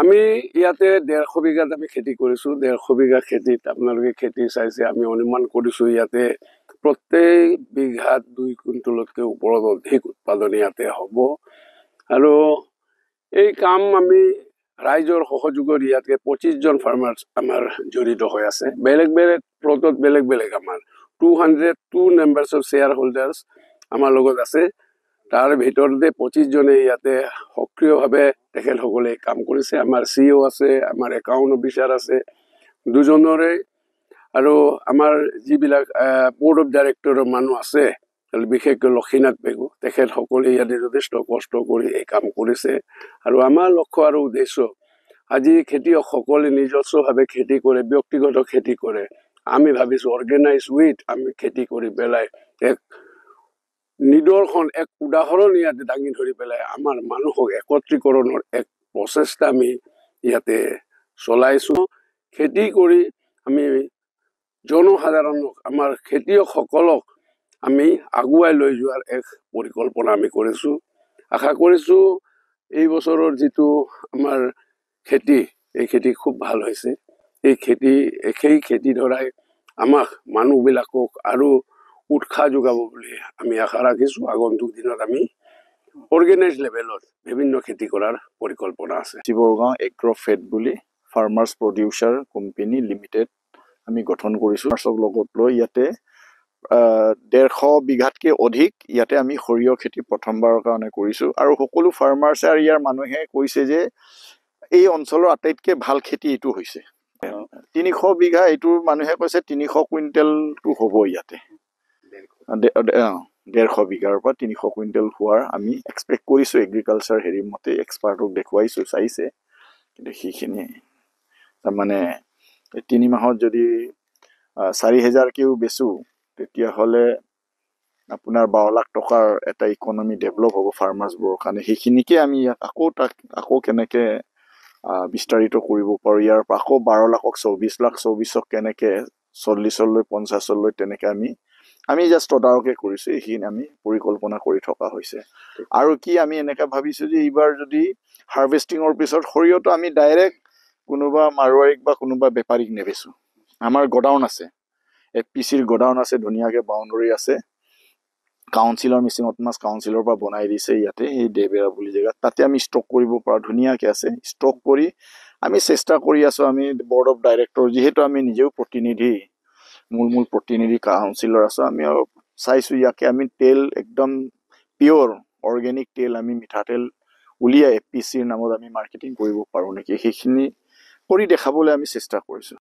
আমি ইয়াতে 150 বিঘাত আমি খেতি কৰিছোঁ 150 বিঘা খেতিত আপোনালোকে খেতি চাইছে আমি অনুমান কৰিছোঁ ইয়াতে প্ৰত্যেক বিঘাত 2 কুইণ্টলতকৈ ওপৰত অধিক উৎপাদন ইয়াতে হ'ব আৰু এই কাম আমি ৰাইজৰ সহযোগত ইয়াতে 25 জন ফাৰ্মাৰ্ছ আমাৰ জড়িত হৈ আছে বেলেগ বেলেগ প্লটত বেলেগ বেলেগ আমাৰ 202 মেম্বাৰ্ছ অফ শ্বেয়াৰ হোল্ডাৰ্ছ আমাৰ লগত আছে তাৰ ভিতৰতে 25 জনে ইয়াতে সক্ৰিয়ভাৱে তেখেতসকলে কাম কৰিছে আমাৰ সিইও আছে আমাৰ একাউণ্ট অফিচাৰ আছে দুজনৰে আৰু আমাৰ যিবিলাক বৰ্ড অফ ডাইৰেক্টৰৰ মানুহ আছে বিশেষকৈ লক্ষীনাথ পেগু তেখেতসকলে ইয়াতে যথেষ্ট কষ্ট কৰি এই কাম কৰিছে আৰু আমাৰ লক্ষ্য আৰু উদ্দেশ্য আজি খেতিয়কসকলে নিজস্বভাৱে খেতি কৰে ব্যক্তিগত খেতি কৰে আমি ভাবিছোঁ অৰ্গেনাইজ উইথ আমি খেতি কৰি পেলাই এক নিদৰ্শন এক উদাহৰণ ইয়াতে দাঙি ধৰি পেলাই আমাৰ মানুহক একত্ৰীকৰণৰ এক প্ৰচেষ্টা আমি ইয়াতে চলাইছোঁ খেতি কৰি আমি জনসাধাৰণক আমাৰ খেতিয়কসকলক আমি আগুৱাই লৈ যোৱাৰ এক পৰিকল্পনা আমি কৰিছোঁ আশা কৰিছোঁ এই বছৰৰ যিটো আমাৰ খেতি এই খেতি খুব ভাল হৈছে এই খেতি ধৰাই আমাক মানুহবিলাকক আৰু উৎসাহ যোগাব বুলি আমি আশা ৰাখিছোঁ আগন্তুক দিনত আমি অৰ্গেনাইজ লেভেলত বিভিন্ন খেতি কৰাৰ পৰিকল্পনা আছে শিৱগাঁও এগ্ৰ'ফেড বুলি ফাৰ্মাৰ্ছ প্ৰডিউচাৰ কোম্পানী লিমিটেড আমি গঠন কৰিছোঁ ফাৰ্মাৰ্ছক লগত লৈ ইয়াতে 150 বিঘাতকৈ অধিক ইয়াতে আমি সৰিয়হ খেতি প্ৰথমবাৰৰ কাৰণে কৰিছোঁ আৰু সকলো ফাৰ্মাৰ্ছে আৰু ইয়াৰ মানুহে কৈছে যে এই অঞ্চলৰ আটাইতকৈ ভাল খেতি এইটো হৈছে 300 বিঘা এইটো মানুহে কৈছে 300 কুইণ্টেলটো হ'ব ইয়াতে 150 বিঘাৰ পৰা 300 কুইণ্টেল হোৱাৰ আমি এক্সপেক্ট কৰিছোঁ এগ্ৰিকালচাৰ হেৰি মতে এক্সপাৰ্টক দেখুৱাইছোঁ চাইছে কিন্তু সেইখিনি তাৰমানে 3 মাহত যদি 4000কেও বেচোঁ তেতিয়াহ'লে আপোনাৰ 12 লাখ টকাৰ এটা ইকনমি ডেভেলপ হ'ব ফাৰ্মাৰ্ছবোৰৰ কাৰণে সেইখিনিকে আমি ইয়াত আকৌ কেনেকৈ বিস্তাৰিত কৰিব পাৰোঁ ইয়াৰ পৰা আকৌ 12 লাখক 24 লাখ 24ক কেনেকৈ 40লৈ 50লৈ তেনেকৈ আমি জাষ্ট তদাৰকে কৰিছোঁ এইখিনি আমি পৰিকল্পনা কৰি থকা হৈছে আৰু কি আমি এনেকৈ ভাবিছোঁ যে এইবাৰ যদি হাৰ্ভেষ্টিঙৰ পিছত সৰিয়হটো আমি ডাইৰেক্ট কোনোবা মাৰোৱাৰীক বা কোনোবা বেপাৰীক নেবেচোঁ আমাৰ গোডাউন আছে FPCৰ গোডাউন আছে ধুনীয়াকৈ বাউণ্ডৰী আছে কাউন্সিলৰ মিচিঙত মাছ কাউন্সিলৰ পৰা বনাই দিছে ইয়াতে এই দেবেৰা বুলি জেগাত তাতে আমি ষ্টক কৰিব পৰা ধুনীয়াকৈ আছে ষ্টক কৰি আমি চেষ্টা কৰি আছোঁ আমি বৰ্ড অফ ডাইৰেক্টৰ যিহেতু আমি নিজেও প্ৰতিনিধি মূল প্ৰতিনিধি কাউন্সিলৰ আছোঁ আমি চাইছোঁ ইয়াকে আমি তেল একদম পিয়'ৰ অৰ্গেনিক তেল আমি মিঠাতেল উলিয়াই FPCৰ নামত আমি মাৰ্কেটিং কৰিব পাৰোঁ নেকি সেইখিনি কৰি দেখাবলৈ আমি চেষ্টা কৰিছোঁ